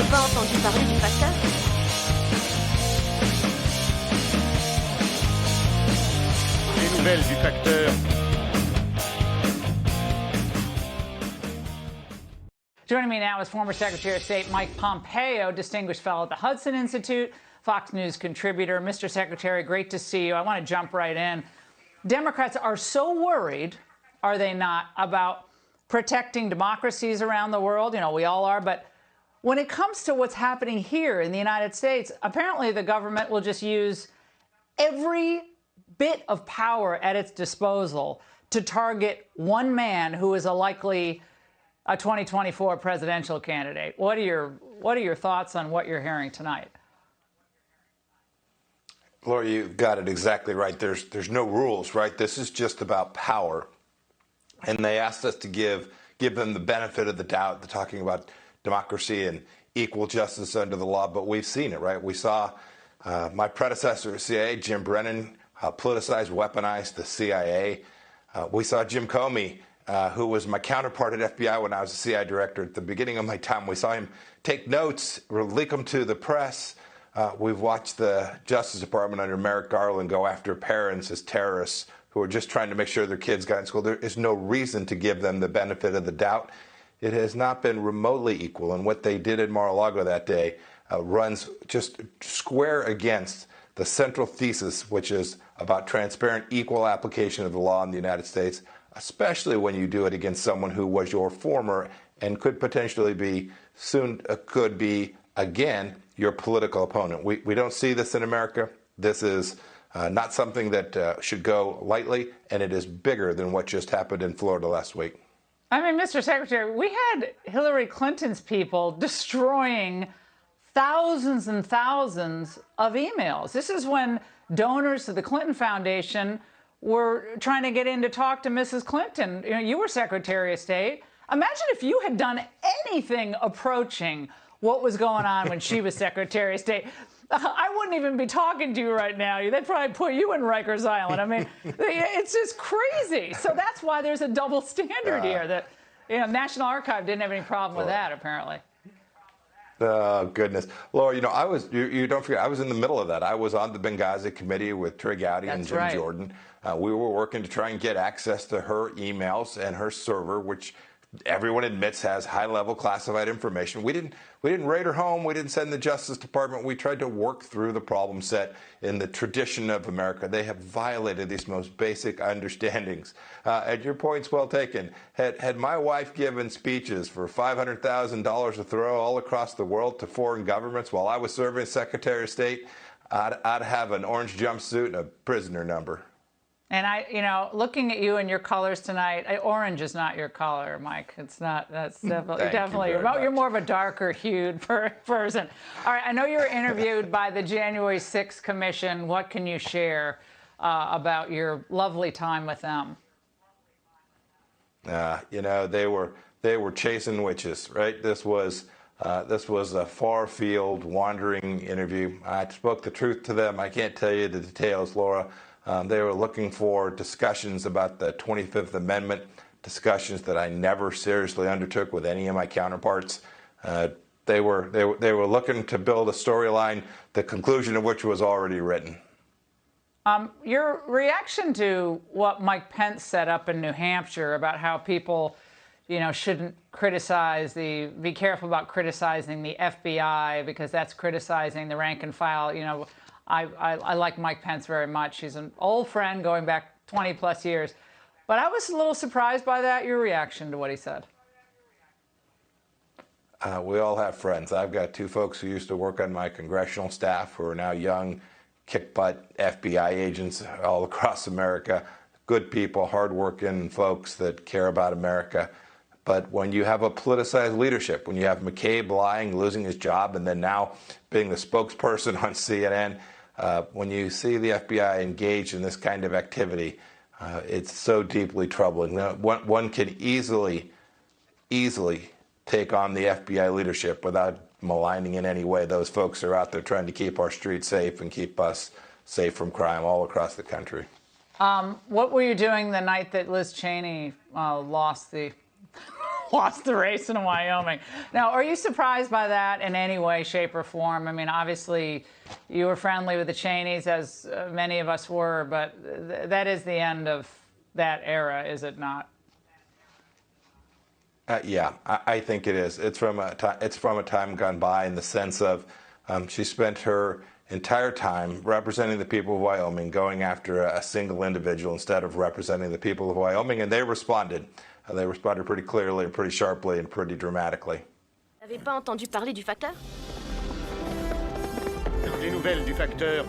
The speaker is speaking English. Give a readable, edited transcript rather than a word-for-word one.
n'avez pas entendu parler du Facteur? Les nouvelles du Facteur. Joining me now is former Secretary of State Mike Pompeo, distinguished fellow at the Hudson Institute, Fox News contributor. Mr. Secretary, great to see you. I want to jump right in. Democrats are so worried, are they not, about protecting democracies around the world? You know, we all are. But when it comes to what's happening here in the United States, apparently the government will just use every bit of power at its disposal to target one man who is a 2024 presidential candidate. What are your thoughts on what you're hearing tonight? Laura, you got it exactly right. There's no rules, right? This is just about power. And they asked us to give them the benefit of the doubt. They're talking about democracy and equal justice under the law, but we've seen it, right? We saw my predecessor at CIA, Jim Brennan, politicized, weaponized the CIA. We saw Jim Comey, who was my counterpart at FBI when I was a CIA director at the beginning of my time. We saw him take notes, leak them to the press. We've watched the Justice Department under Merrick Garland go after parents as terrorists who are just trying to make sure their kids got in school. There is no reason to give them the benefit of the doubt. It has not been remotely equal, and what they did in Mar-a-Lago that day runs just square against the central thesis, which is about transparent, equal application of the law in the United States, especially when you do it against someone who was your former and could potentially be could be again your political opponent. We don't see this in America. This is not something that should go lightly, and it is bigger than what just happened in Florida last week. I mean, Mr. Secretary, we had Hillary Clinton's people destroying thousands and thousands of emails. This is when donors to the Clinton Foundation were trying to get in to talk to Mrs. Clinton. You know, you were Secretary of State. Imagine if you had done anything approaching what was going on when she was Secretary of State. I wouldn't even be talking to you right now. They'd probably put you in Rikers Island. I mean, it's just crazy. So that's why there's a double standard here. That, you know, National Archive didn't have any problem with that, apparently. Oh, goodness. Laura, you know, you don't forget, I was in the middle of that. I was on the Benghazi committee with Trey Gowdy and Jim Jordan. We were working to try and get access to her emails and her server, which everyone admits has high-level classified information. We didn't raid her home. We didn't send the Justice Department. We tried to work through the problem set in the tradition of America. They have violated these most basic understandings. And your point's well taken. Had my wife given speeches for $500,000 to throw all across the world to foreign governments while I was serving as Secretary of State, I'd have an orange jumpsuit and a prisoner number. And you know, looking at you and your colors tonight, orange is not your color, Mike. It's not. That's definitely. You're more of a darker hued person. All right. I know you were interviewed by the January 6th Commission. What can you share about your lovely time with them? You know, they were chasing witches, right? This was a far field wandering interview. I spoke the truth to them. I can't tell you the details, Laura. They were looking for discussions about the 25th Amendment, discussions that I never seriously undertook with any of my counterparts. They were looking to build a storyline, the conclusion of which was already written. Your reaction to what Mike Pence said up in New Hampshire about how people, you know, shouldn't be careful about criticizing the FBI because that's criticizing the rank and file, you know. I like Mike Pence very much. He's an old friend going back 20 plus years. But I was a little surprised by that, your reaction to what he said. We all have friends. I've got two folks who used to work on my congressional staff who are now young, kick-butt FBI agents all across America. Good people, hard-working folks that care about America. But when you have a politicized leadership, when you have McCabe lying, losing his job, and then now being the spokesperson on CNN, when you see the FBI engaged in this kind of activity, it's so deeply troubling. One can easily take on the FBI leadership without maligning in any way. Those folks are out there trying to keep our streets safe and keep us safe from crime all across the country. What were you doing the night that Liz Cheney lost the lost the race in Wyoming. Now, are you surprised by that in any way, shape, or form? I mean, obviously, you were friendly with the Cheneys, as many of us were, but that is the end of that era, is it not? Yeah, I think it is. It's from a time gone by, in the sense of she spent her entire time representing the people of Wyoming, going after a single individual instead of representing the people of Wyoming, and they responded. They responded pretty clearly, and pretty sharply, and pretty dramatically. Vous n'avez pas entendu parler du Facteur? Les nouvelles du Facteur